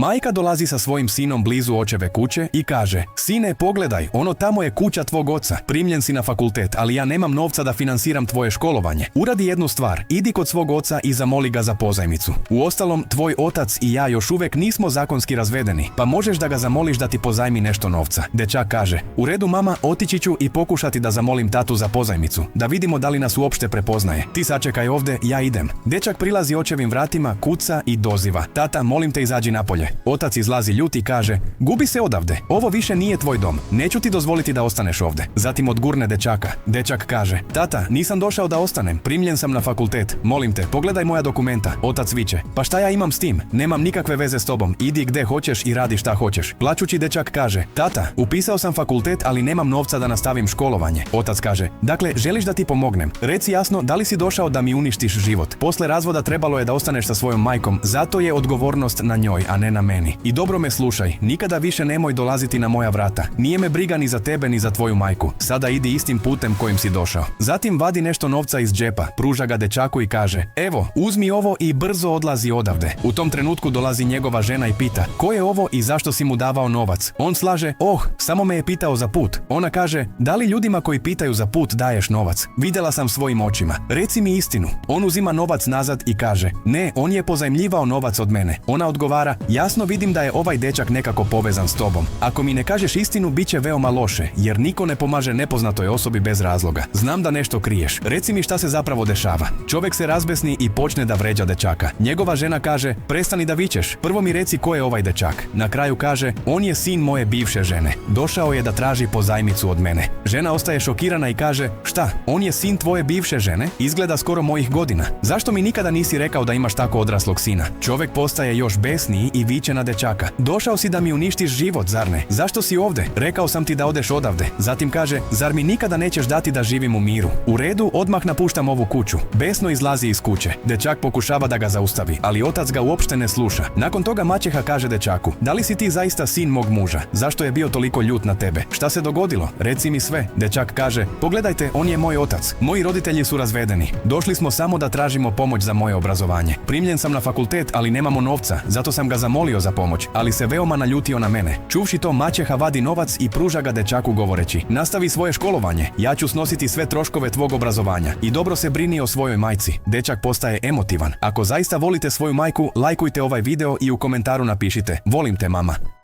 Majka dolazi sa svojim sinom blizu očeve kuće i kaže: sine, pogledaj, ono tamo je kuća tvog oca. Primljen si na fakultet, ali ja nemam novca da finansiram tvoje školovanje. Uradi jednu stvar, idi kod svog oca i zamoli ga za pozajmicu. Uostalom, tvoj otac i ja još uvijek nismo zakonski razvedeni, pa možeš da ga zamoliš da ti pozajmi nešto novca. Dečak kaže: u redu mama, otići ću i pokušati da zamolim tatu za pozajmicu, da vidimo da li nas uopšte prepoznaje. Ti sačekaj ovdje, ja idem. Dečak prilazi očevim vratima, kuca i doziva: tata, molim te, izađi napolje. Otac izlazi ljut i kaže: gubi se odavde, ovo više nije tvoj dom, neću ti dozvoliti da ostaneš ovdje. Zatim odgurne dečaka. Dečak kaže: tata, nisam došao da ostanem, primljen sam na fakultet, molim te, pogledaj moja dokumenta. Otac viče: pa šta ja imam s tim, nemam nikakve veze s tobom, idi gdje hoćeš i radi šta hoćeš. Plačući dečak kaže: tata, upisao sam fakultet, ali nemam novca da nastavim školovanje. Otac kaže: dakle, želiš da ti pomognem, reci jasno da li si došao da mi uništiš život. Posle razvoda trebalo je da ostaneš sa svojom majkom, zato je odgovornost na njoj, a ne na meni. I dobro me slušaj, nikada više nemoj dolaziti na moja vrata. Nije me briga ni za tebe ni za tvoju majku. Sada idi istim putem kojim si došao. Zatim vadi nešto novca iz džepa, pruža ga dečaku i kaže: evo, uzmi ovo i brzo odlazi odavde. U tom trenutku dolazi njegova žena i pita: ko je ovo i zašto si mu davao novac? On slaže: samo me je pitao za put. Ona kaže: da li ljudima koji pitaju za put daješ novac? Vidjela sam svojim očima. Reci mi istinu. On uzima novac nazad i kaže: ne, on je pozajmljivao novac od mene. Ona odgovara: jasno vidim da je ovaj dečak nekako povezan s tobom. Ako mi ne kažeš istinu, bit će veoma loše, jer niko ne pomaže nepoznatoj osobi bez razloga. Znam da nešto kriješ. Reci mi šta se zapravo dešava. Čovjek se razbesni i počne da vređa dečaka. Njegova žena kaže: prestani da vičeš, prvo mi reci ko je ovaj dečak. Na kraju kaže: on je sin moje bivše žene. Došao je da traži pozajmicu od mene. Žena ostaje šokirana i kaže: šta, on je sin tvoje bivše žene? Izgleda skoro mojih godina. Zašto mi nikada nisi rekao da imaš tako odraslog sina? Čovjek postaje još besniji i viče na dečaka: došao si da mi uništiš život, zar ne? Zašto si ovdje? Rekao sam ti da odeš odavde. Zatim kaže: zar mi nikada nećeš dati da živim u miru? U redu, odmah napuštam ovu kuću. Besno izlazi iz kuće. Dečak pokušava da ga zaustavi, ali otac ga uopšte ne sluša. Nakon toga maćeha kaže dečaku: da li si ti zaista sin mog muža? Zašto je bio toliko ljut na tebe? Šta se dogodilo? Reci mi sve. Dečak kaže: pogledajte, on je moj otac. Moji roditelji su razvedeni. Došli smo samo da tražimo pomoć za moje obrazovanje. Primljen sam na fakultet, ali nemamo novca, zato sam ga zamolio za pomoć, ali se veoma naljutio na mene. Čuvši to, maćeha vadi novac i pruža ga dečaku govoreći: nastavi svoje školovanje, ja ću snositi sve troškove tvog obrazovanja i dobro se brini o svojoj majci. Dečak postaje emotivan. Ako zaista volite svoju majku, lajkujte ovaj video i u komentaru napišite: volim te mama.